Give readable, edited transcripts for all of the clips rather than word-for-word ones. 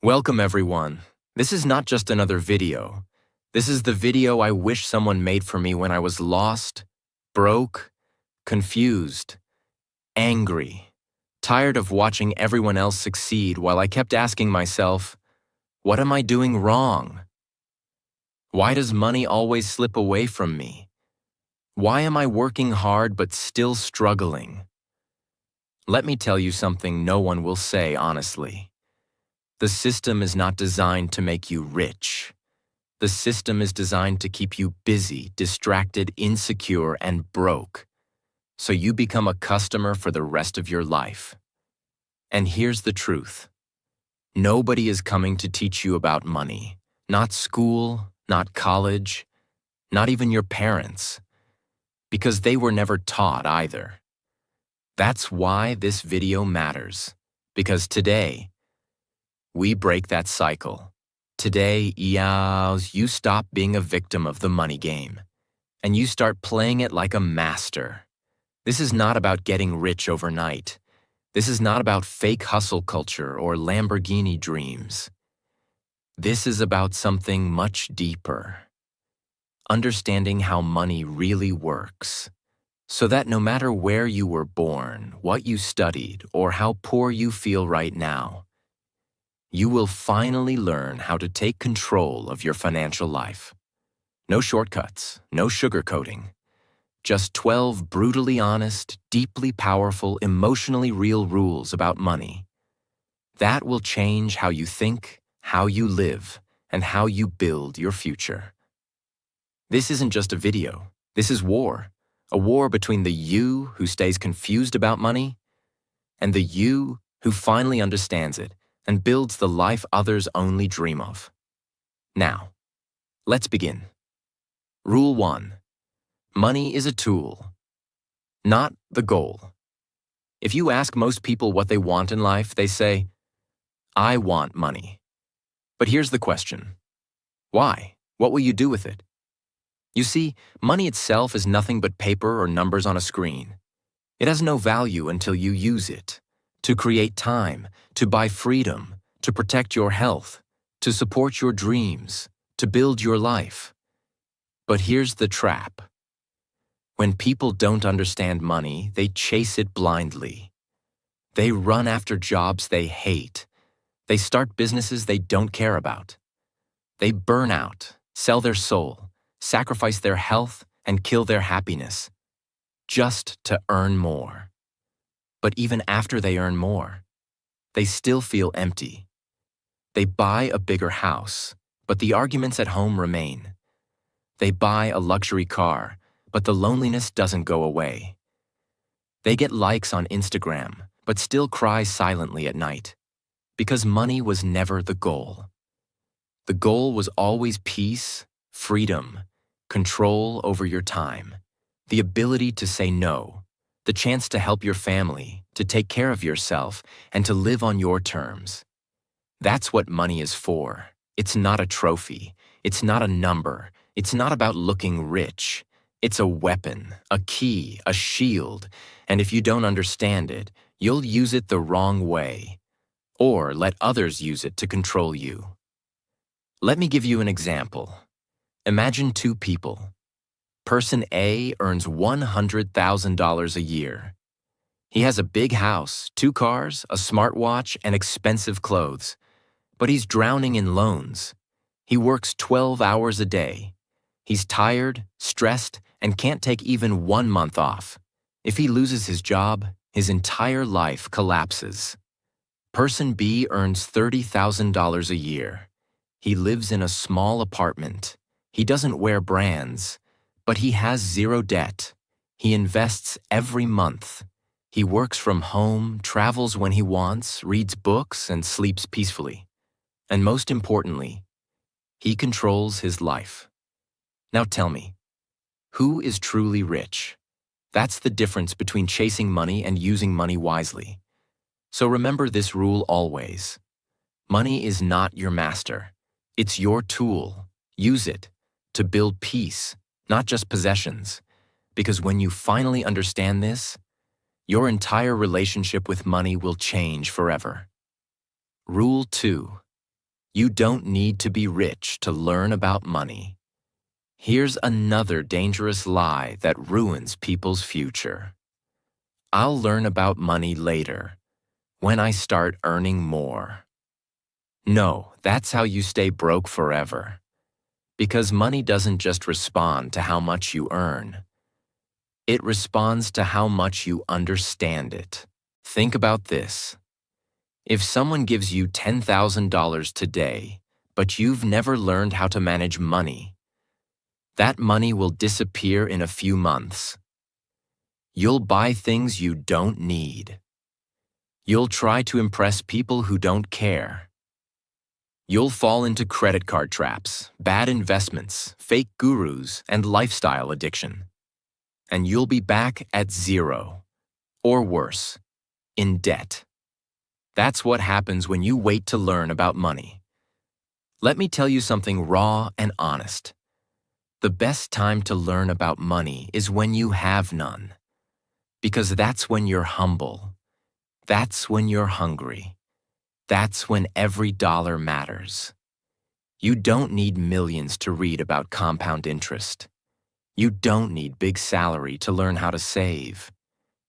Welcome everyone. This is not just another video. This is the video I wish someone made for me when I was lost, broke, confused, angry, tired of watching everyone else succeed while I kept asking myself, what am I doing wrong? Why does money always slip away from me? Why am I working hard but still struggling? Let me tell you something no one will say honestly. The system is not designed to make you rich. The system is designed to keep you busy, distracted, insecure, and broke, so you become a customer for the rest of your life. And here's the truth. Nobody is coming to teach you about money. Not school, not college, not even your parents, because they were never taught either. That's why this video matters, because today, we break that cycle. Today, you stop being a victim of the money game, and you start playing it like a master. This is not about getting rich overnight. This is not about fake hustle culture or Lamborghini dreams. This is about something much deeper. Understanding how money really works, so that no matter where you were born, what you studied, or how poor you feel right now, you will finally learn how to take control of your financial life. No shortcuts, no sugarcoating. Just 12 brutally honest, deeply powerful, emotionally real rules about money. That will change how you think, how you live, and how you build your future. This isn't just a video. This is war. A war between the you who stays confused about money and the you who finally understands it and builds the life others only dream of. Now, let's begin. Rule 1. Money is a tool, not the goal. If you ask most people what they want in life, they say, I want money. But here's the question. Why? What will you do with it? You see, money itself is nothing but paper or numbers on a screen. It has no value until you use it. To create time, to buy freedom, to protect your health, to support your dreams, to build your life. But here's the trap. When people don't understand money, they chase it blindly. They run after jobs they hate. They start businesses they don't care about. They burn out, sell their soul, sacrifice their health, and kill their happiness, just to earn more. But even after they earn more, they still feel empty. They buy a bigger house, but the arguments at home remain. They buy a luxury car, but the loneliness doesn't go away. They get likes on Instagram, but still cry silently at night, because money was never the goal. The goal was always peace, freedom, control over your time, the ability to say no, the chance to help your family, to take care of yourself, and to live on your terms. That's what money is for. It's not a trophy. It's not a number. It's not about looking rich. It's a weapon, a key, a shield, and if you don't understand it, you'll use it the wrong way, or let others use it to control you. Let me give you an example. Imagine two people. Person A earns $100,000 a year. He has a big house, 2 cars, a smartwatch, and expensive clothes. But he's drowning in loans. He works 12 hours a day. He's tired, stressed, and can't take even 1 month off. If he loses his job, his entire life collapses. Person B earns $30,000 a year. He lives in a small apartment. He doesn't wear brands. But he has 0 debt. He invests every month. He works from home, travels when he wants, reads books, and sleeps peacefully. And most importantly, he controls his life. Now tell me, who is truly rich? That's the difference between chasing money and using money wisely. So remember this rule always. Money is not your master. It's your tool. Use it to build peace, not just possessions, because when you finally understand this, your entire relationship with money will change forever. Rule 2. You don't need to be rich to learn about money. Here's another dangerous lie that ruins people's future. I'll learn about money later, when I start earning more. No, that's how you stay broke forever. Because money doesn't just respond to how much you earn. It responds to how much you understand it. Think about this. If someone gives you $10,000 today, but you've never learned how to manage money, that money will disappear in a few months. You'll buy things you don't need. You'll try to impress people who don't care. You'll fall into credit card traps, bad investments, fake gurus, and lifestyle addiction. And you'll be back at zero, or worse, in debt. That's what happens when you wait to learn about money. Let me tell you something raw and honest. The best time to learn about money is when you have none. Because that's when you're humble. That's when you're hungry. That's when every dollar matters. You don't need millions to read about compound interest. You don't need big salary to learn how to save.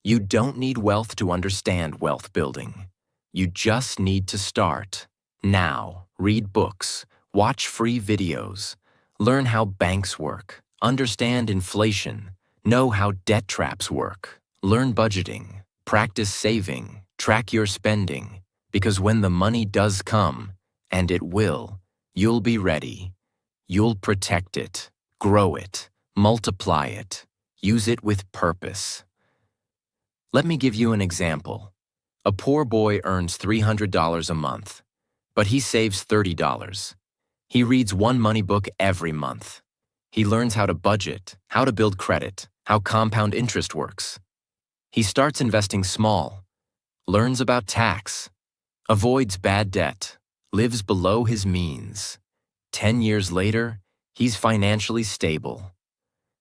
You don't need wealth to understand wealth building. You just need to start. Now, read books, watch free videos, learn how banks work, understand inflation, know how debt traps work, learn budgeting, practice saving, track your spending, because when the money does come, and it will, you'll be ready. You'll protect it, grow it, multiply it, use it with purpose. Let me give you an example. A poor boy earns $300 a month, but he saves $30. He reads one money book every month. He learns how to budget, how to build credit, how compound interest works. He starts investing small, learns about tax, avoids bad debt, lives below his means. 10 years later, he's financially stable.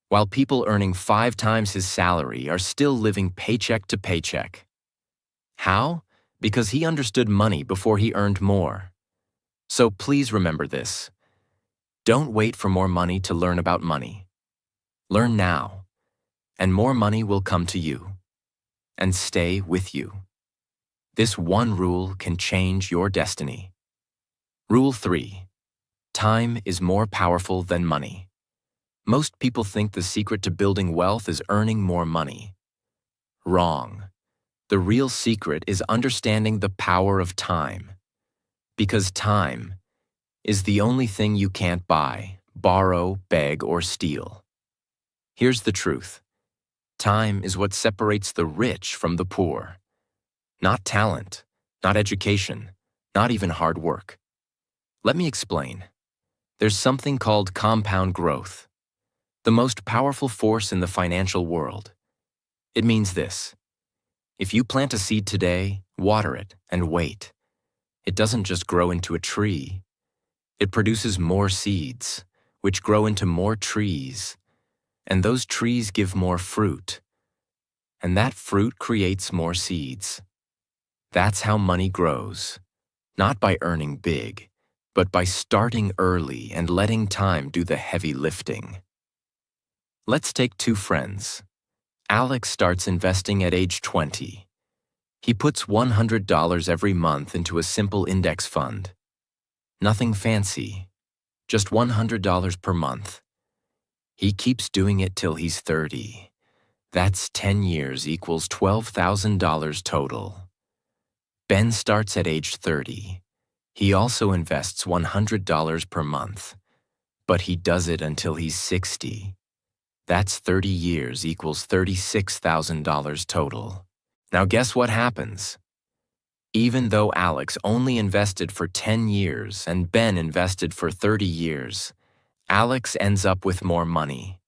While people earning 5 times his salary are still living paycheck to paycheck. How? Because he understood money before he earned more. So please remember this. Don't wait for more money to learn about money. Learn now, and more money will come to you and stay with you. This one rule can change your destiny. Rule 3. Time is more powerful than money. Most people think the secret to building wealth is earning more money. Wrong. The real secret is understanding the power of time. Because time is the only thing you can't buy, borrow, beg, or steal. Here's the truth. Time is what separates the rich from the poor. Not talent, not education, not even hard work. Let me explain. There's something called compound growth, the most powerful force in the financial world. It means this. If you plant a seed today, water it, and wait, it doesn't just grow into a tree. It produces more seeds, which grow into more trees, and those trees give more fruit, and that fruit creates more seeds. That's how money grows, not by earning big, but by starting early and letting time do the heavy lifting. Let's take 2 friends. Alex starts investing at age 20. He puts $100 every month into a simple index fund. Nothing fancy, just $100 per month. He keeps doing it till he's 30. That's 10 years equals $12,000 total. Ben starts at age 30. He also invests $100 per month, but he does it until he's 60. That's 30 years equals $36,000 total. Now guess what happens? Even though Alex only invested for 10 years and Ben invested for 30 years, Alex ends up with more money.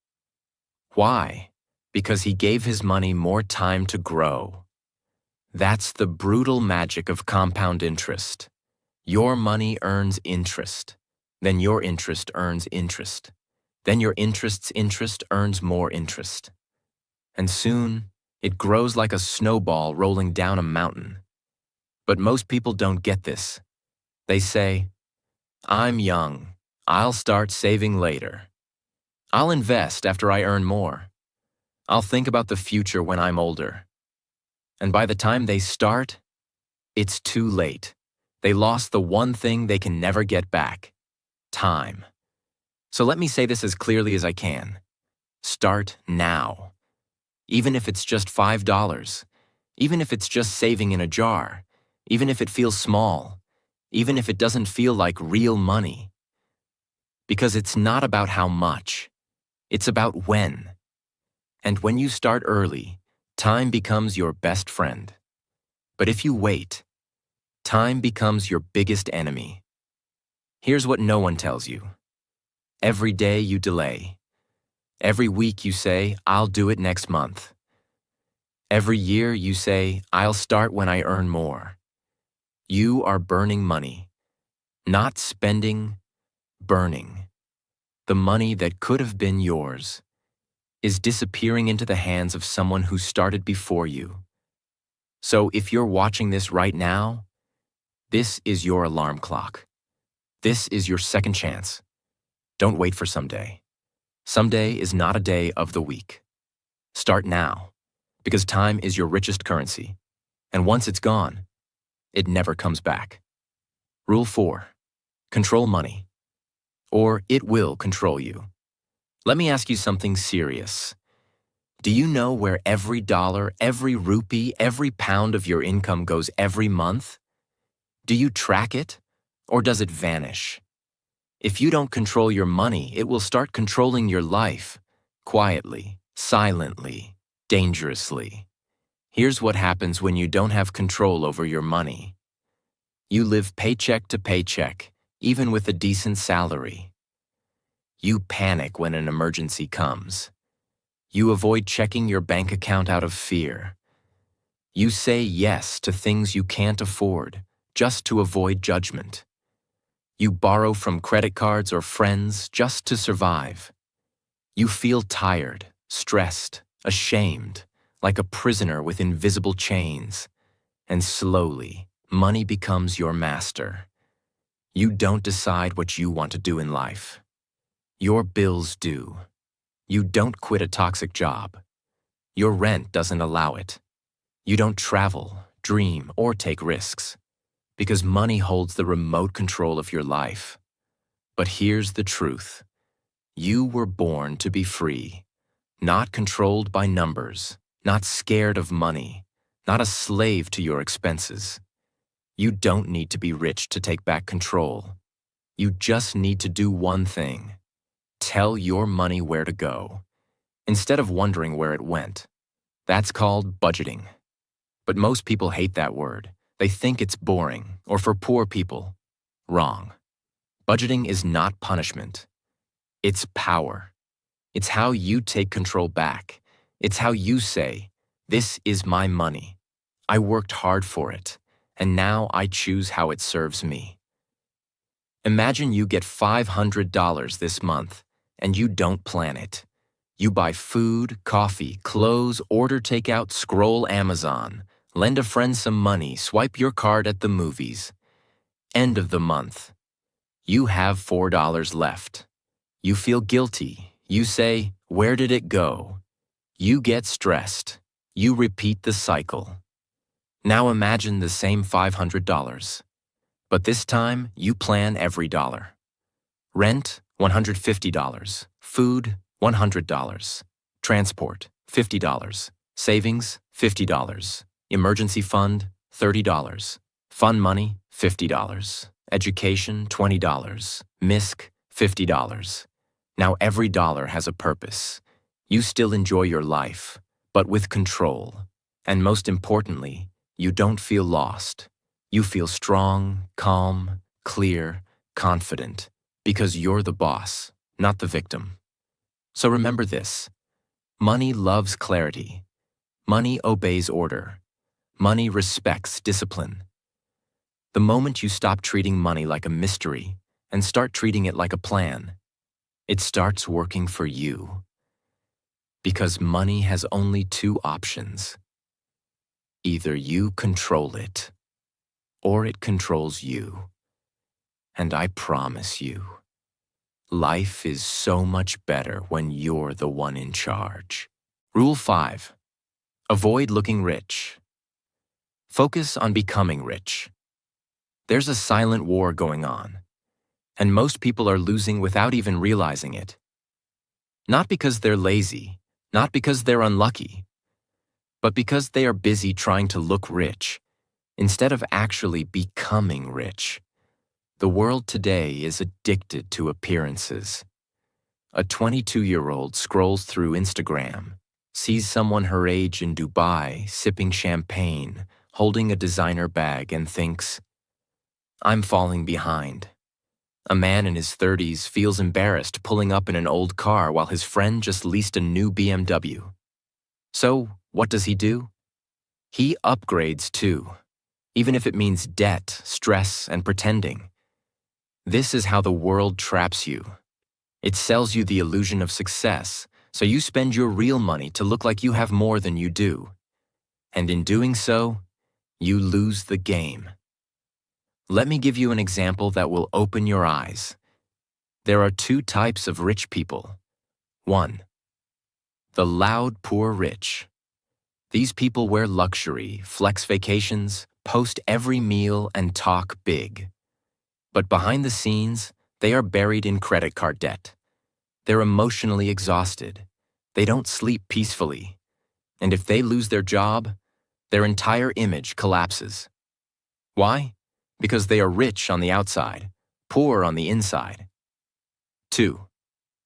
Why? Because he gave his money more time to grow. That's the brutal magic of compound interest. Your money earns interest, then your interest earns interest. Then your interest's interest earns more interest. And soon, it grows like a snowball rolling down a mountain. But most people don't get this. They say, I'm young. I'll start saving later. I'll invest after I earn more. I'll think about the future when I'm older. And by the time they start, it's too late. They lost the one thing they can never get back: time. So let me say this as clearly as I can. Start now. Even if it's just $5, even if it's just saving in a jar, even if it feels small, even if it doesn't feel like real money. Because it's not about how much, it's about when. And when you start early, time becomes your best friend. But if you wait, time becomes your biggest enemy. Here's what no one tells you. Every day you delay. Every week you say, I'll do it next month. Every year you say, I'll start when I earn more. You are burning money. Not spending, burning. The money that could have been yours is disappearing into the hands of someone who started before you. So if you're watching this right now, this is your alarm clock. This is your second chance. Don't wait for someday. Someday is not a day of the week. Start now, because time is your richest currency. And once it's gone, it never comes back. Rule 4. Control money, or it will control you. Let me ask you something serious. Do you know where every dollar, every rupee, every pound of your income goes every month? Do you track it, or does it vanish? If you don't control your money, it will start controlling your life, quietly, silently, dangerously. Here's what happens when you don't have control over your money. You live paycheck to paycheck, even with a decent salary. You panic when an emergency comes. You avoid checking your bank account out of fear. You say yes to things you can't afford, just to avoid judgment. You borrow from credit cards or friends just to survive. You feel tired, stressed, ashamed, like a prisoner with invisible chains. And slowly, money becomes your master. You don't decide what you want to do in life. Your bills do. You don't quit a toxic job. Your rent doesn't allow it. You don't travel, dream, or take risks. Because money holds the remote control of your life. But here's the truth. You were born to be free, not controlled by numbers, not scared of money, not a slave to your expenses. You don't need to be rich to take back control. You just need to do one thing. Tell your money where to go, instead of wondering where it went. That's called budgeting. But most people hate that word. They think it's boring, or for poor people. Wrong. Budgeting is not punishment. It's power. It's how you take control back. It's how you say, this is my money. I worked hard for it, and now I choose how it serves me. Imagine you get $500 this month, and you don't plan it. You buy food, coffee, clothes, order takeout, scroll Amazon, lend a friend some money, swipe your card at the movies. End of the month. You have $4 left. You feel guilty. You say, where did it go? You get stressed. You repeat the cycle. Now imagine the same $500. But this time, you plan every dollar. Rent, $150. Food, $100. Transport, $50. Savings, $50. Emergency fund, $30. Fun money, $50. Education, $20. MISC, $50. Now every dollar has a purpose. You still enjoy your life, but with control. And most importantly, you don't feel lost. You feel strong, calm, clear, confident, because you're the boss, not the victim. So remember this. Money loves clarity. Money obeys order. Money respects discipline. The moment you stop treating money like a mystery and start treating it like a plan, it starts working for you. Because money has only two options. Either you control it, or it controls you. And I promise you, life is so much better when you're the one in charge. Rule 5. Avoid looking rich. Focus on becoming rich. There's a silent war going on, and most people are losing without even realizing it. Not because they're lazy, not because they're unlucky, but because they are busy trying to look rich instead of actually becoming rich. The world today is addicted to appearances. A 22-year-old scrolls through Instagram, sees someone her age in Dubai sipping champagne, holding a designer bag, and thinks, "I'm falling behind." A man in his 30s feels embarrassed pulling up in an old car while his friend just leased a new BMW. So, what does he do? He upgrades too, even if it means debt, stress, and pretending. This is how the world traps you. It sells you the illusion of success, so you spend your real money to look like you have more than you do. And in doing so, you lose the game. Let me give you an example that will open your eyes. There are 2 types of rich people. 1. The loud poor rich. These people wear luxury, flex vacations, post every meal, and talk big. But behind the scenes, they are buried in credit card debt. They're emotionally exhausted. They don't sleep peacefully. And if they lose their job, their entire image collapses. Why? Because they are rich on the outside, poor on the inside. 2.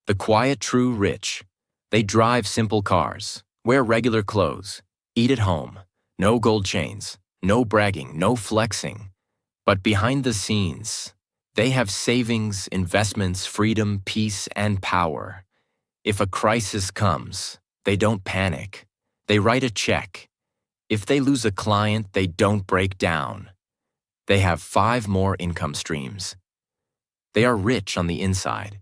The quiet true rich. They drive simple cars, wear regular clothes, eat at home, no gold chains, no bragging, no flexing. But behind the scenes, they have savings, investments, freedom, peace, and power. If a crisis comes, they don't panic. They write a check. If they lose a client, they don't break down. They have 5 more income streams. They are rich on the inside,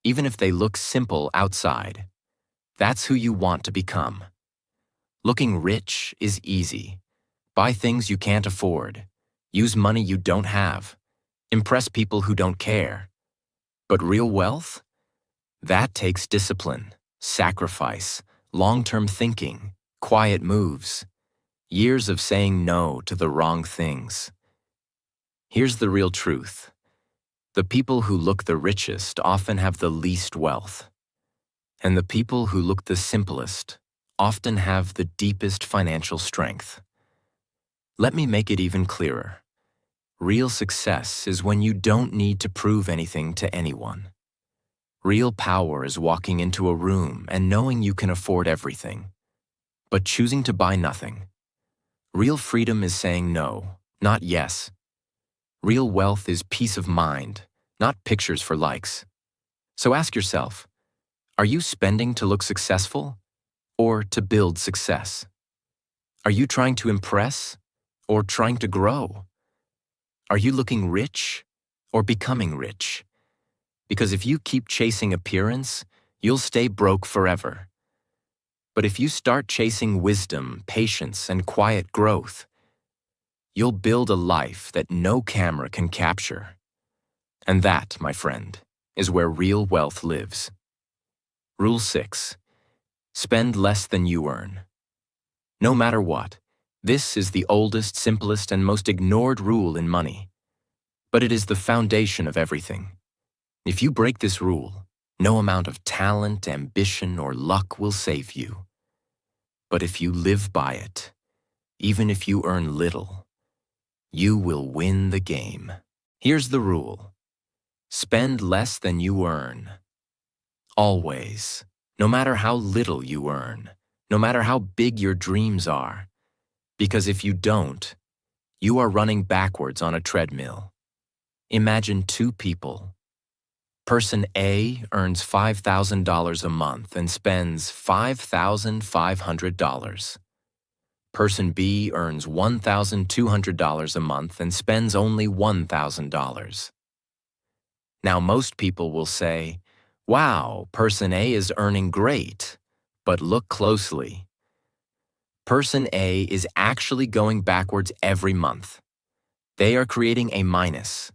even if they look simple outside. That's who you want to become. Looking rich is easy. Buy things you can't afford. Use money you don't have. Impress people who don't care. But real wealth? That takes discipline, sacrifice, long-term thinking, quiet moves, years of saying no to the wrong things. Here's the real truth. The people who look the richest often have the least wealth. And the people who look the simplest often have the deepest financial strength. Let me make it even clearer. Real success is when you don't need to prove anything to anyone. Real power is walking into a room and knowing you can afford everything, but choosing to buy nothing. Real freedom is saying no, not yes. Real wealth is peace of mind, not pictures for likes. So ask yourself, are you spending to look successful or to build success? Are you trying to impress or trying to grow? Are you looking rich or becoming rich? Because if you keep chasing appearance, you'll stay broke forever. But if you start chasing wisdom, patience, and quiet growth, you'll build a life that no camera can capture. And that, my friend, is where real wealth lives. Rule 6. Spend less than you earn. No matter what, this is the oldest, simplest, and most ignored rule in money. But it is the foundation of everything. If you break this rule, no amount of talent, ambition, or luck will save you. But if you live by it, even if you earn little, you will win the game. Here's the rule. Spend less than you earn. Always. No matter how little you earn, no matter how big your dreams are. Because if you don't, you are running backwards on a treadmill. Imagine 2 people. Person A earns $5,000 a month and spends $5,500. Person B earns $1,200 a month and spends only $1,000. Now, most people will say, wow, person A is earning great, but look closely. Person A is actually going backwards every month. They are creating a minus.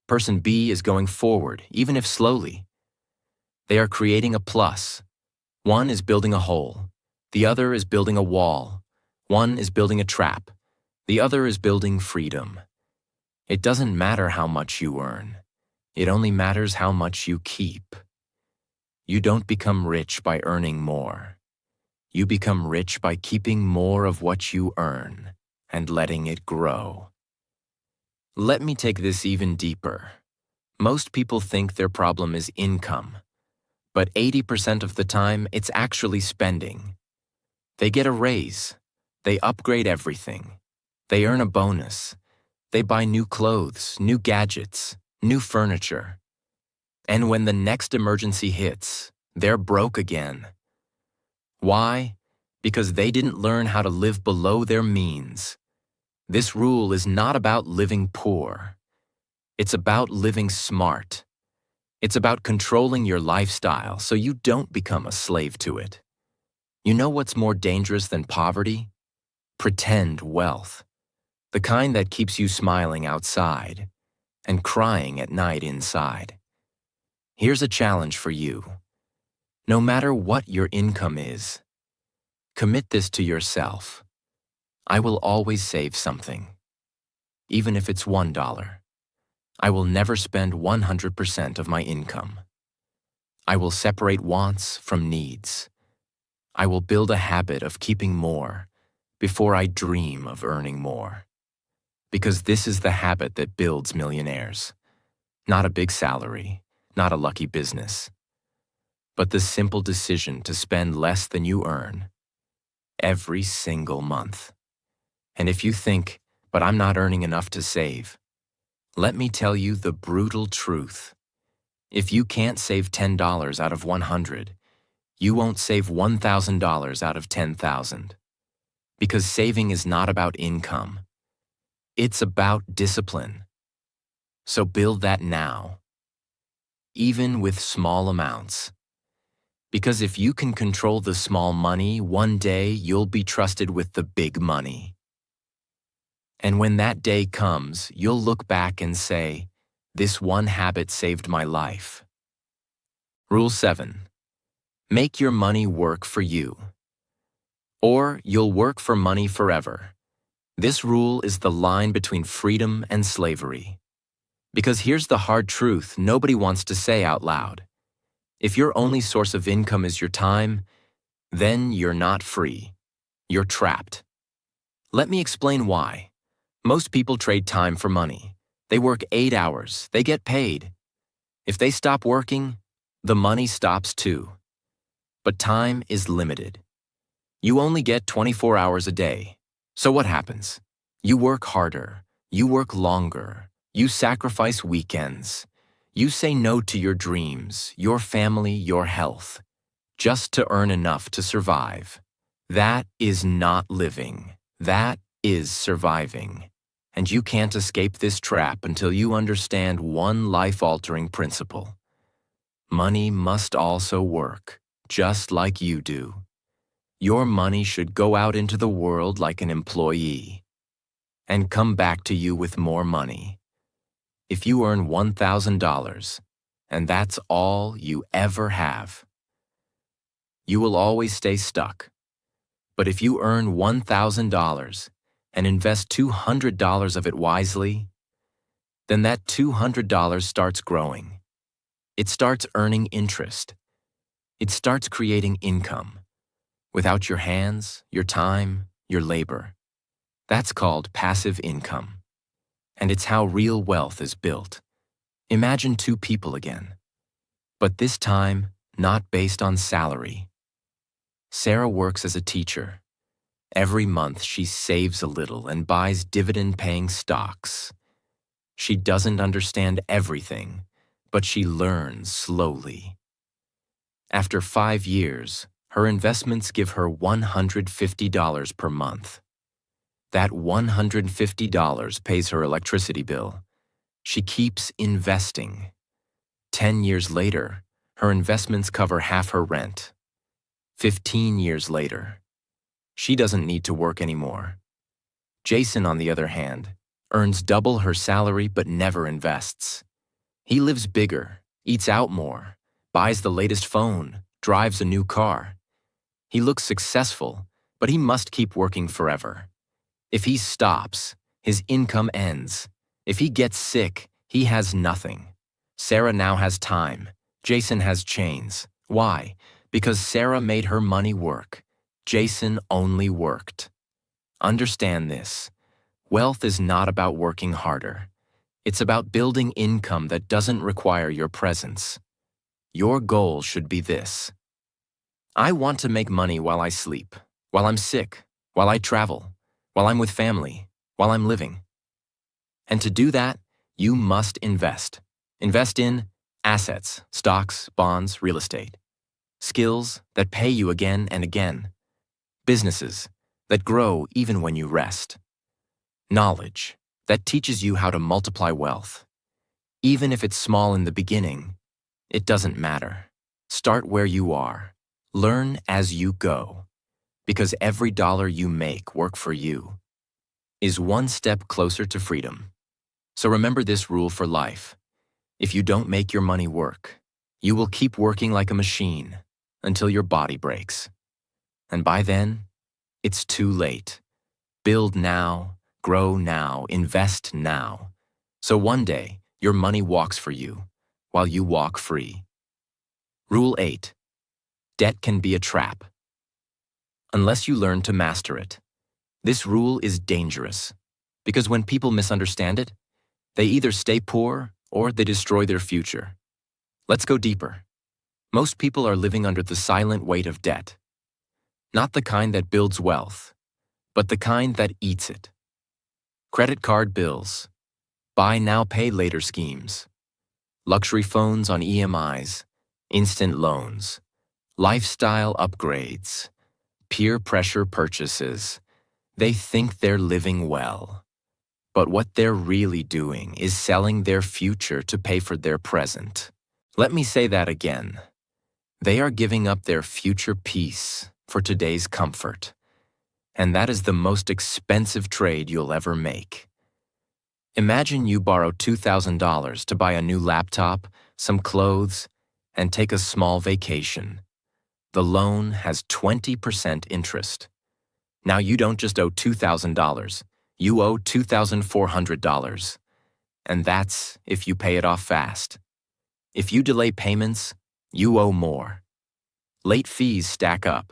Person B is going forward, even if slowly. They are creating a plus. One is building a hole. The other is building a wall. One is building a trap. The other is building freedom. It doesn't matter how much you earn. It only matters how much you keep. You don't become rich by earning more. You become rich by keeping more of what you earn and letting it grow. Let me take this even deeper. Most people think their problem is income, but 80% of the time it's actually spending. They get a raise. They upgrade everything. They earn a bonus. They buy new clothes, new gadgets, new furniture. And when the next emergency hits, they're broke again. Why? Because they didn't learn how to live below their means. This rule is not about living poor. It's about living smart. It's about controlling your lifestyle so you don't become a slave to it. You know what's more dangerous than poverty? Pretend wealth. The kind that keeps you smiling outside and crying at night inside. Here's a challenge for you. No matter what your income is, commit this to yourself. I will always save something, even if it's $1. I will never spend 100% of my income. I will separate wants from needs. I will build a habit of keeping more before I dream of earning more. Because this is the habit that builds millionaires. Not a big salary, not a lucky business, but the simple decision to spend less than you earn every single month. And if you think, but I'm not earning enough to save, let me tell you the brutal truth. If you can't save $10 out of 100, you won't save $1,000 out of 10,000. Because saving is not about income. It's about discipline. So build that now, even with small amounts. Because if you can control the small money, one day you'll be trusted with the big money. And when that day comes, you'll look back and say, this one habit saved my life. Rule 7. Make your money work for you. Or you'll work for money forever. This rule is the line between freedom and slavery. Because here's the hard truth nobody wants to say out loud. If your only source of income is your time, then you're not free. You're trapped. Let me explain why. Most people trade time for money. They work 8 hours. They get paid. If they stop working, the money stops too. But time is limited. You only get 24 hours a day. So what happens? You work harder. You work longer. You sacrifice weekends. You say no to your dreams, your family, your health, just to earn enough to survive. That is not living. That is surviving. And you can't escape this trap until you understand one life-altering principle. Money must also work, just like you do. Your money should go out into the world like an employee and come back to you with more money. If you earn $1,000, and that's all you ever have, you will always stay stuck. But if you earn $1,000 and invest $200 of it wisely, then that $200 starts growing. It starts earning interest. It starts creating income without your hands, your time, your labor. That's called passive income. And it's how real wealth is built. Imagine two people again, but this time not based on salary. Sarah works as a teacher. Every month she saves a little and buys dividend-paying stocks. She doesn't understand everything, but she learns slowly. After 5 years, her investments give her $150 per month. That $150 pays her electricity bill. She keeps investing. 10 years later, her investments cover half her rent. 15 years later, she doesn't need to work anymore. Jason, on the other hand, earns double her salary but never invests. He lives bigger, eats out more, buys the latest phone, drives a new car. He looks successful, but he must keep working forever. If he stops, his income ends. If he gets sick, he has nothing. Sarah now has time. Jason has chains. Why? Because Sarah made her money work. Jason only worked. Understand this. Wealth is not about working harder. It's about building income that doesn't require your presence. Your goal should be this. I want to make money while I sleep, while I'm sick, while I travel, while I'm with family, while I'm living. And to do that, you must invest. Invest in assets, stocks, bonds, real estate. Skills that pay you again and again. Businesses that grow even when you rest. Knowledge that teaches you how to multiply wealth. Even if it's small in the beginning, it doesn't matter. Start where you are. Learn as you go. Because every dollar you make work for you is one step closer to freedom. So remember this rule for life. If you don't make your money work, you will keep working like a machine until your body breaks. And by then, it's too late. Build now, grow now, invest now. So one day, your money walks for you while you walk free. Rule 8. Debt can be a trap. Unless you learn to master it. This rule is dangerous because when people misunderstand it, they either stay poor or they destroy their future. Let's go deeper. Most people are living under the silent weight of debt. Not the kind that builds wealth, but the kind that eats it. Credit card bills, buy now, pay later schemes, luxury phones on EMIs, instant loans, lifestyle upgrades, peer pressure purchases. They think they're living well. But what they're really doing is selling their future to pay for their present. Let me say that again. They are giving up their future peace for today's comfort. And that is the most expensive trade you'll ever make. Imagine you borrow $2,000 to buy a new laptop, some clothes, and take a small vacation. The loan has 20% interest. Now you don't just owe $2,000. You owe $2,400. And that's if you pay it off fast. If you delay payments, you owe more. Late fees stack up.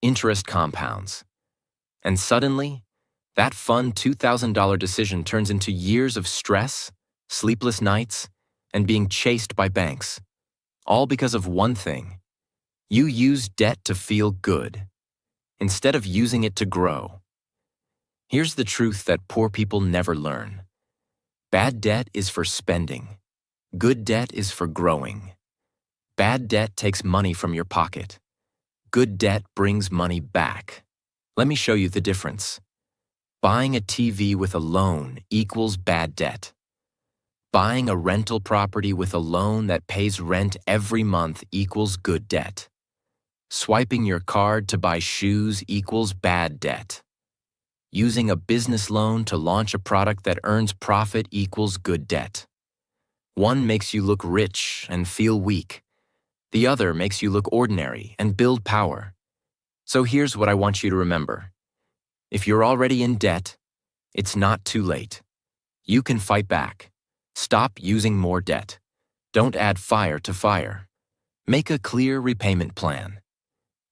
Interest compounds. And suddenly, that fun $2,000 decision turns into years of stress, sleepless nights, and being chased by banks. All because of one thing. You use debt to feel good, instead of using it to grow. Here's the truth that poor people never learn. Bad debt is for spending. Good debt is for growing. Bad debt takes money from your pocket. Good debt brings money back. Let me show you the difference. Buying a TV with a loan equals bad debt. Buying a rental property with a loan that pays rent every month equals good debt. Swiping your card to buy shoes equals bad debt. Using a business loan to launch a product that earns profit equals good debt. One makes you look rich and feel weak. The other makes you look ordinary and build power. So here's what I want you to remember. If you're already in debt, it's not too late. You can fight back. Stop using more debt. Don't add fire to fire. Make a clear repayment plan.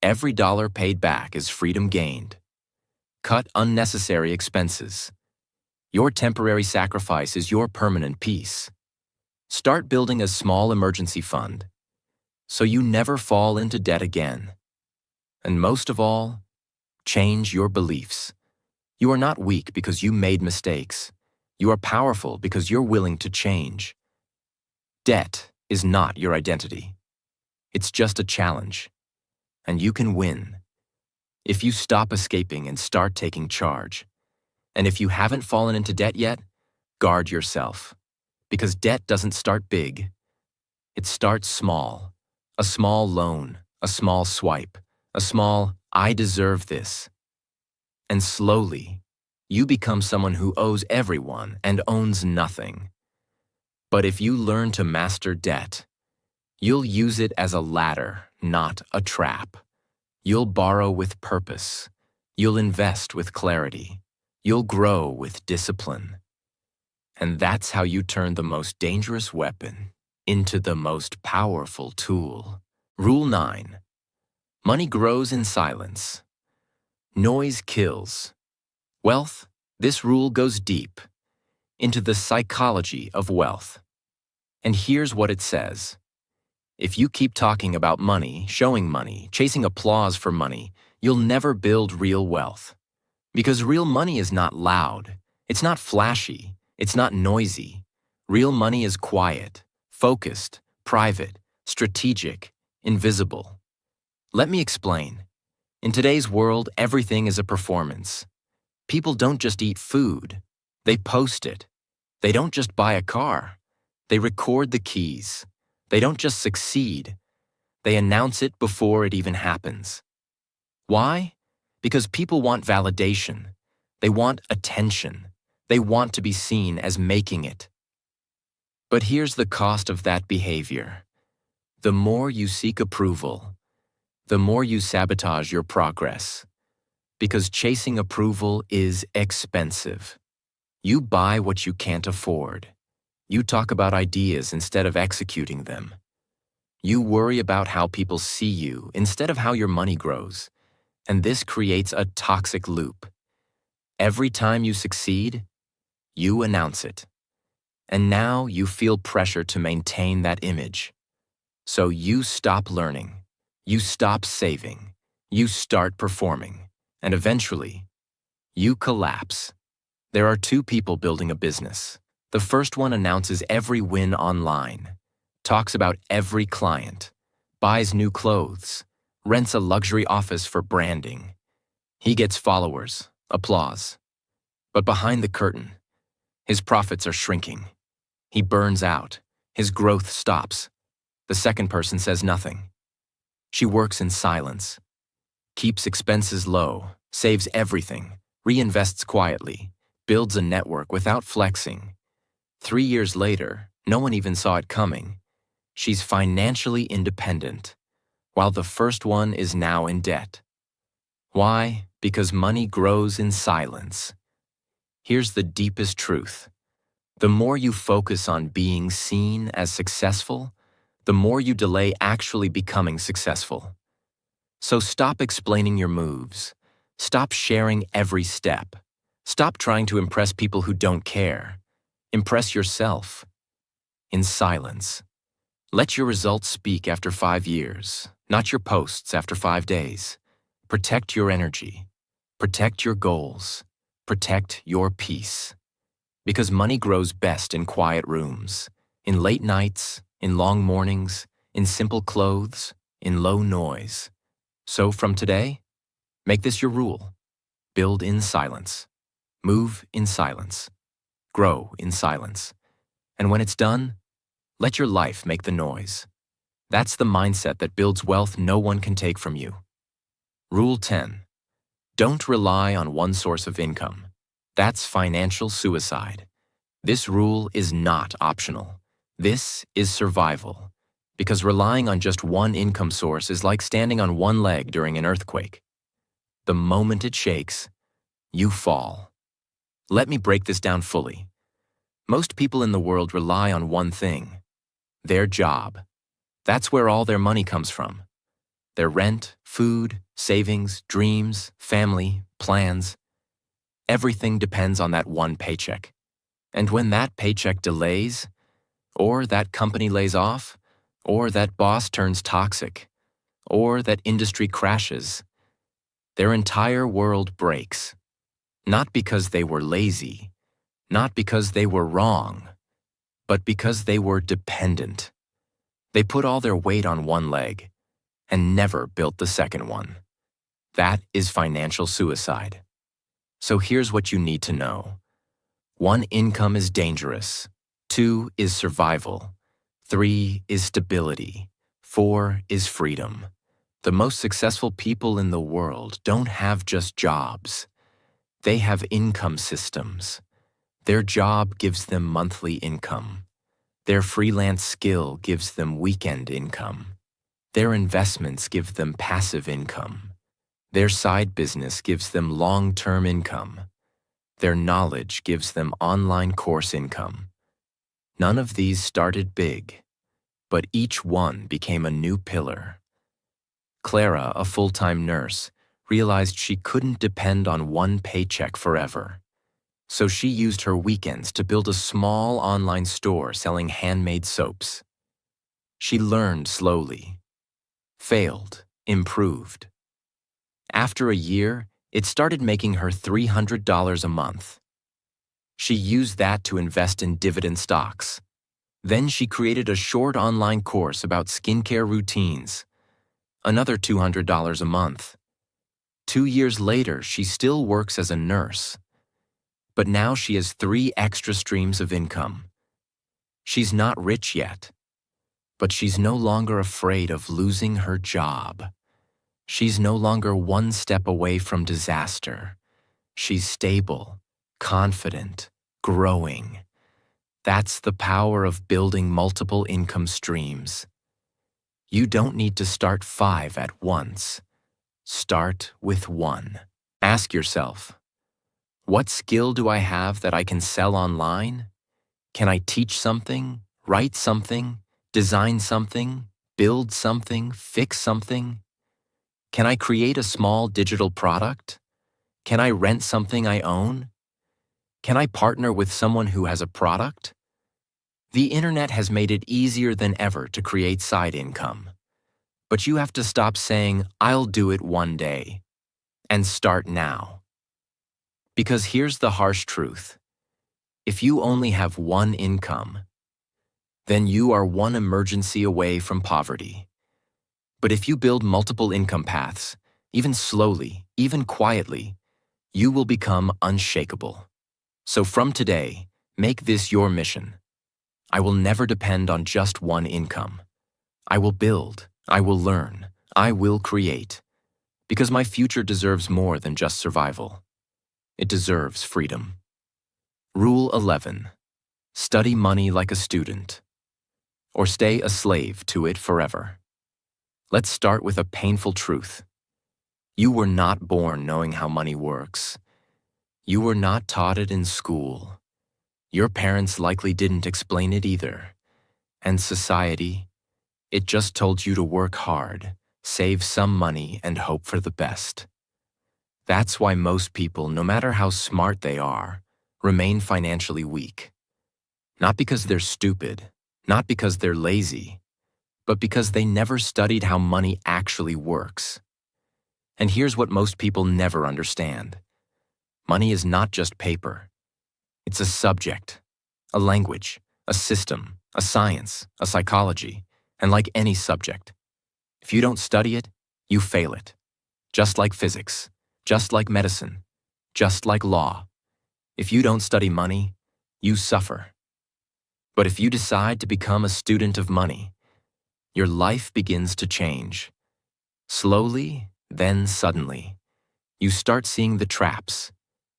Every dollar paid back is freedom gained. Cut unnecessary expenses. Your temporary sacrifice is your permanent peace. Start building a small emergency fund so you never fall into debt again. And most of all, change your beliefs. You are not weak because you made mistakes. You are powerful because you're willing to change. Debt is not your identity. It's just a challenge. And you can win if you stop escaping and start taking charge. And if you haven't fallen into debt yet, guard yourself. Because debt doesn't start big. It starts small. A small loan, a small swipe, a small, I deserve this. And slowly, you become someone who owes everyone and owns nothing. But if you learn to master debt, you'll use it as a ladder, not a trap. You'll borrow with purpose. You'll invest with clarity. You'll grow with discipline. And that's how you turn the most dangerous weapon into the most powerful tool. Rule 9. Money grows in silence. Noise kills. Wealth, this rule goes deep into the psychology of wealth. And here's what it says. If you keep talking about money, showing money, chasing applause for money, you'll never build real wealth. Because real money is not loud. It's not flashy. It's not noisy. Real money is quiet, focused, private, strategic, invisible. Let me explain. In today's world, everything is a performance. People don't just eat food. They post it. They don't just buy a car. They record the keys. They don't just succeed. They announce it before it even happens. Why? Because people want validation. They want attention. They want to be seen as making it. But here's the cost of that behavior. The more you seek approval, the more you sabotage your progress. Because chasing approval is expensive. You buy what you can't afford. You talk about ideas instead of executing them. You worry about how people see you instead of how your money grows. And this creates a toxic loop. Every time you succeed, you announce it. And now you feel pressure to maintain that image. So you stop learning. You stop saving. You start performing. And eventually, you collapse. There are two people building a business. The first one announces every win online, talks about every client, buys new clothes, rents a luxury office for branding. He gets followers, applause. But behind the curtain, his profits are shrinking. He burns out. His growth stops. The second person says nothing. She works in silence, keeps expenses low, saves everything, reinvests quietly, builds a network without flexing. 3 years later, no one even saw it coming. She's financially independent, while the first one is now in debt. Why? Because money grows in silence. Here's the deepest truth. The more you focus on being seen as successful, the more you delay actually becoming successful. So stop explaining your moves. Stop sharing every step. Stop trying to impress people who don't care. Impress yourself. In silence. Let your results speak after 5 years, not your posts after 5 days. Protect your energy. Protect your goals. Protect your peace. Because money grows best in quiet rooms, in late nights, in long mornings, in simple clothes, in low noise. So from today, make this your rule. Build in silence. Move in silence. Grow in silence. And when it's done, let your life make the noise. That's the mindset that builds wealth no one can take from you. Rule 10. Don't rely on one source of income. That's financial suicide. This rule is not optional. This is survival. Because relying on just one income source is like standing on one leg during an earthquake. The moment it shakes, you fall. Let me break this down fully. Most people in the world rely on one thing: their job. That's where all their money comes from. Their rent, food, savings, dreams, family, plans. Everything depends on that one paycheck. And when that paycheck delays, or that company lays off, or that boss turns toxic, or that industry crashes, their entire world breaks. Not because they were lazy, not because they were wrong, but because they were dependent. They put all their weight on one leg and never built the second one. That is financial suicide. So here's what you need to know. 1, income is dangerous. 2 is survival. 3 is stability. 4 is freedom. The most successful people in the world don't have just jobs. They have income systems. Their job gives them monthly income. Their freelance skill gives them weekend income. Their investments give them passive income. Their side business gives them long-term income. Their knowledge gives them online course income. None of these started big, but each one became a new pillar. Clara, a full-time nurse, realized she couldn't depend on one paycheck forever. So she used her weekends to build a small online store selling handmade soaps. She learned slowly, failed, improved. After a year, it started making her $300 a month. She used that to invest in dividend stocks. Then she created a short online course about skincare routines. Another $200 a month. 2 years later, she still works as a nurse. But now she has 3 extra streams of income. She's not rich yet, but she's no longer afraid of losing her job. She's no longer one step away from disaster. She's stable, confident, growing. That's the power of building multiple income streams. You don't need to start 5 at once. Start with 1. Ask yourself, what skill do I have that I can sell online? Can I teach something, write something, design something, build something, fix something? Can I create a small digital product? Can I rent something I own? Can I partner with someone who has a product? The internet has made it easier than ever to create side income. But you have to stop saying, "I'll do it one day," and start now. Because here's the harsh truth. If you only have one income, then you are one emergency away from poverty. But if you build multiple income paths, even slowly, even quietly, you will become unshakable. So from today, make this your mission. I will never depend on just one income. I will build, I will learn, I will create. Because my future deserves more than just survival. It deserves freedom. Rule 11. Study money like a student, or stay a slave to it forever. Let's start with a painful truth. You were not born knowing how money works. You were not taught it in school. Your parents likely didn't explain it either. And society, it just told you to work hard, save some money, and hope for the best. That's why most people, no matter how smart they are, remain financially weak. Not because they're stupid, not because they're lazy, but because they never studied how money actually works. And here's what most people never understand. Money is not just paper. It's a subject, a language, a system, a science, a psychology, and like any subject, if you don't study it, you fail it. Just like physics, just like medicine, just like law. If you don't study money, you suffer. But if you decide to become a student of money, your life begins to change. Slowly, then suddenly, you start seeing the traps.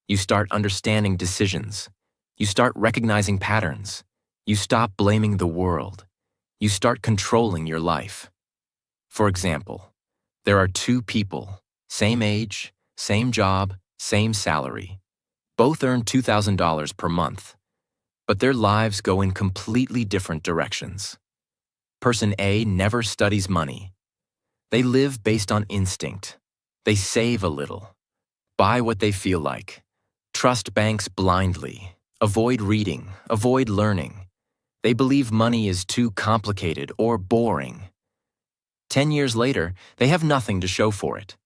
You start understanding decisions. You start recognizing patterns. You stop blaming the world. You start controlling your life. For example, there are 2 people, same age, same job, same salary. Both earn $2,000 per month, but their lives go in completely different directions. Person A never studies money. They live based on instinct. They save a little, buy what they feel like, trust banks blindly, avoid reading, avoid learning. They believe money is too complicated or boring. 10 years later, they have nothing to show for it.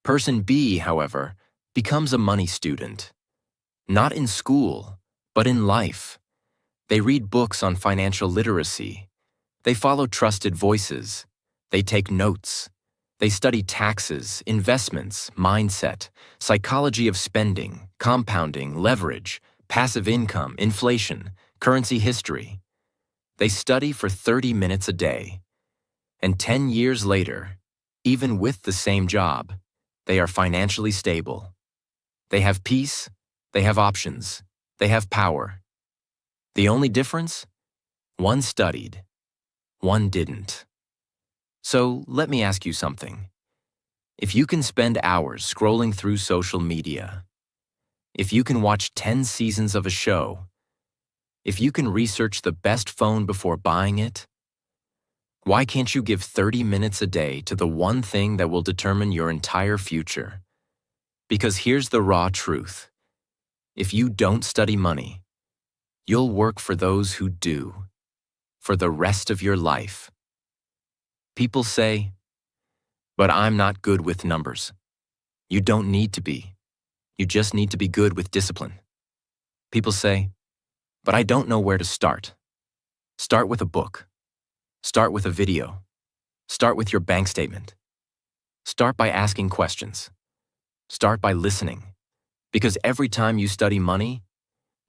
Person B, however, becomes a money student. Not in school, but in life. They read books on financial literacy. They follow trusted voices. They take notes. They study taxes, investments, mindset, psychology of spending, compounding, leverage, passive income, inflation, currency history. They study for 30 minutes a day. And 10 years later, even with the same job, they are financially stable. They have peace, they have options, they have power. The only difference? One studied, one didn't. So let me ask you something. If you can spend hours scrolling through social media, if you can watch 10 seasons of a show, if you can research the best phone before buying it, why can't you give 30 minutes a day to the one thing that will determine your entire future? Because here's the raw truth. If you don't study money, you'll work for those who do, for the rest of your life. People say, "But I'm not good with numbers." You don't need to be. You just need to be good with discipline. People say, "But I don't know where to start." Start with a book. Start with a video. Start with your bank statement. Start by asking questions. Start by listening. Because every time you study money,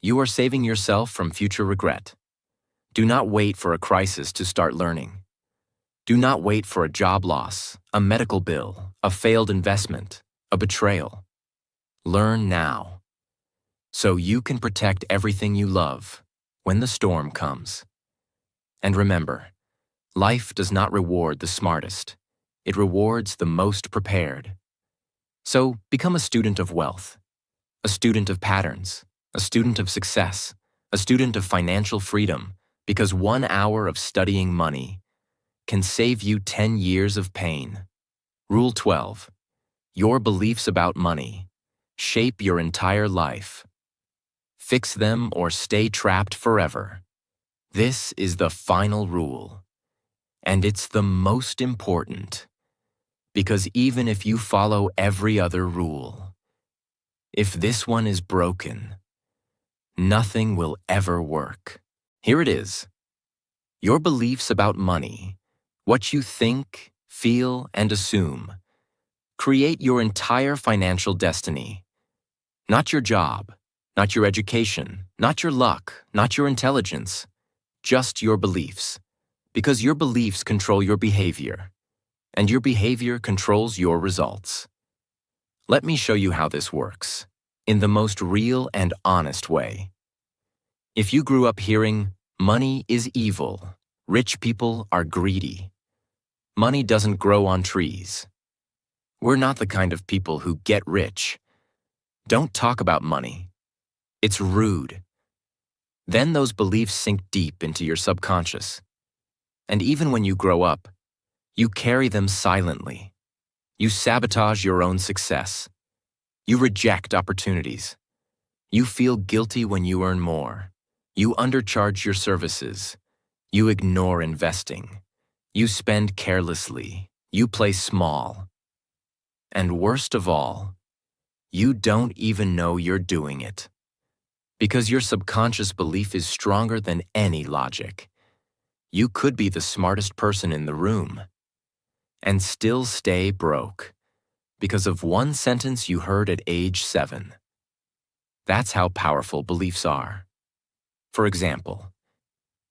you are saving yourself from future regret. Do not wait for a crisis to start learning. Do not wait for a job loss, a medical bill, a failed investment, a betrayal. Learn now, so you can protect everything you love when the storm comes. And remember, life does not reward the smartest. It rewards the most prepared. So become a student of wealth, a student of patterns, a student of success, a student of financial freedom, because 1 hour of studying money can save you 10 years of pain. Rule 12. Your beliefs about money shape your entire life. Fix them or stay trapped forever. This is the final rule. And it's the most important. Because even if you follow every other rule, if this one is broken, nothing will ever work. Here it is. Your beliefs about money, what you think, feel, and assume, create your entire financial destiny. Not your job, not your education, not your luck, not your intelligence, just your beliefs. Because your beliefs control your behavior, and your behavior controls your results. Let me show you how this works, in the most real and honest way. If you grew up hearing, "Money is evil," "Rich people are greedy," "Money doesn't grow on trees," we're not the kind of people who get rich. Don't talk about money. It's rude. Then those beliefs sink deep into your subconscious. And even when you grow up, you carry them silently. You sabotage your own success. You reject opportunities. You feel guilty when you earn more. You undercharge your services. You ignore investing. You spend carelessly. You play small. And worst of all, you don't even know you're doing it. Because your subconscious belief is stronger than any logic. You could be the smartest person in the room and still stay broke because of one sentence you heard at age 7. That's how powerful beliefs are. For example,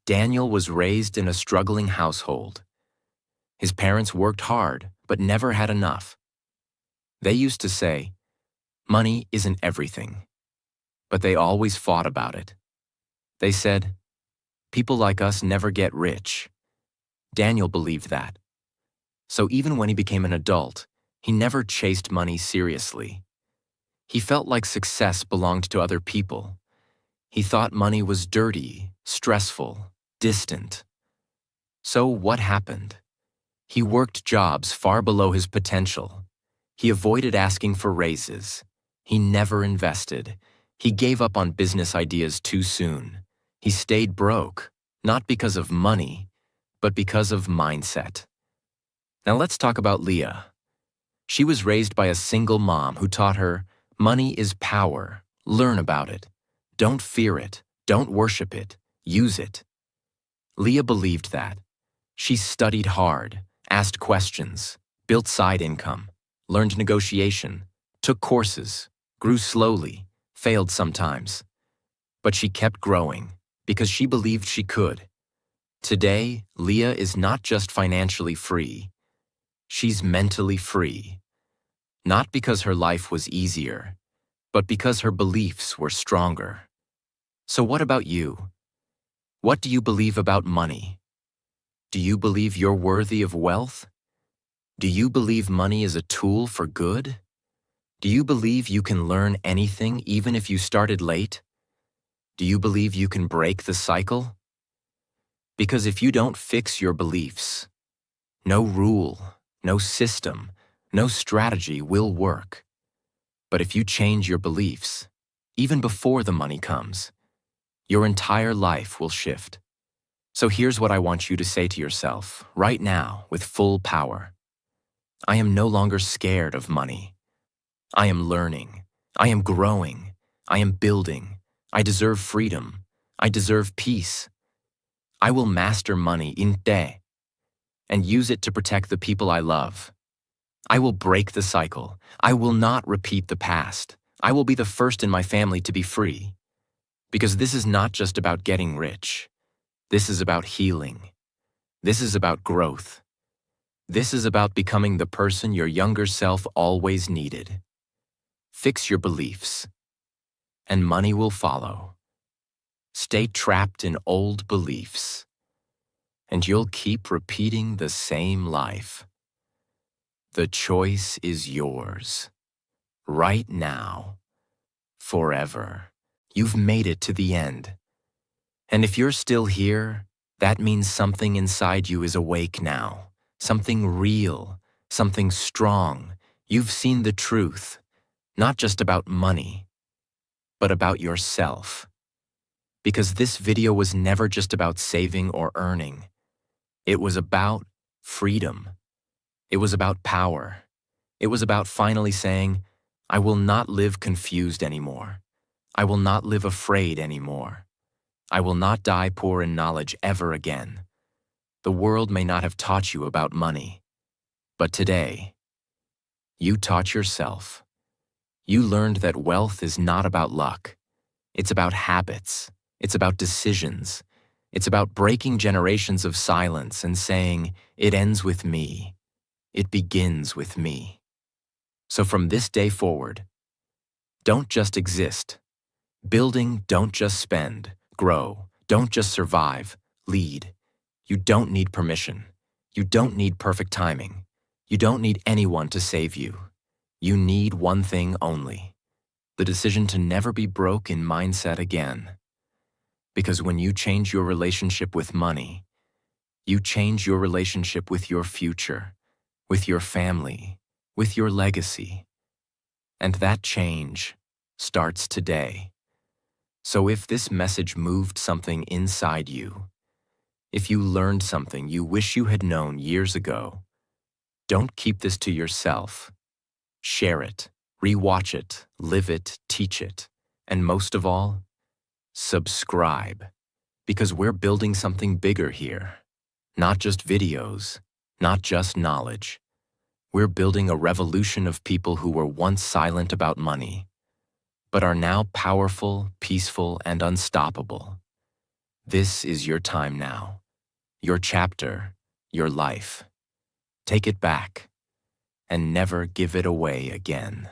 Daniel was raised in a struggling household. His parents worked hard but never had enough. They used to say, "Money isn't everything," but they always fought about it. They said, "People like us never get rich." Daniel believed that. So even when he became an adult, he never chased money seriously. He felt like success belonged to other people. He thought money was dirty, stressful, distant. So what happened? He worked jobs far below his potential. He avoided asking for raises. He never invested. He gave up on business ideas too soon. He stayed broke, not because of money, but because of mindset. Now let's talk about Leah. She was raised by a single mom who taught her, "Money is power. Learn about it. Don't fear it. Don't worship it. Use it." Leah believed that. She studied hard, asked questions, built side income, learned negotiation, took courses, grew slowly, failed sometimes. But she kept growing because she believed she could. Today, Leah is not just financially free. She's mentally free. Not because her life was easier, but because her beliefs were stronger. So what about you? What do you believe about money? Do you believe you're worthy of wealth? Do you believe money is a tool for good? Do you believe you can learn anything even if you started late? Do you believe you can break the cycle? Because if you don't fix your beliefs, no rule, no system, no strategy will work. But if you change your beliefs, even before the money comes, your entire life will shift. So here's what I want you to say to yourself right now with full power. I am no longer scared of money. I am learning. I am growing. I am building. I deserve freedom. I deserve peace. I will master money inte and use it to protect the people I love. I will break the cycle. I will not repeat the past. I will be the first in my family to be free. Because this is not just about getting rich. This is about healing. This is about growth. This is about becoming the person your younger self always needed. Fix your beliefs, and money will follow. Stay trapped in old beliefs, and you'll keep repeating the same life. The choice is yours. Right now. Forever. You've made it to the end. And if you're still here, that means something inside you is awake now. Something real, something strong. You've seen the truth, not just about money, but about yourself. Because this video was never just about saving or earning. It was about freedom. It was about power. It was about finally saying, I will not live confused anymore. I will not live afraid anymore. I will not die poor in knowledge ever again. The world may not have taught you about money, but today, you taught yourself. You learned that wealth is not about luck. It's about habits. It's about decisions. It's about breaking generations of silence and saying, it ends with me. It begins with me. So from this day forward, don't just exist. Building, don't just spend. Grow, don't just survive. Lead. You don't need permission. You don't need perfect timing. You don't need anyone to save you. You need one thing only: the decision to never be broke in mindset again. Because when you change your relationship with money, you change your relationship with your future, with your family, with your legacy. And that change starts today. So if this message moved something inside you, if you learned something you wish you had known years ago, don't keep this to yourself. Share it, rewatch it, live it, teach it, and most of all, subscribe. Because we're building something bigger here. Not just videos, not just knowledge. We're building a revolution of people who were once silent about money, but are now powerful, peaceful, and unstoppable. This is your time now. Your chapter, your life. Take it back, and never give it away again.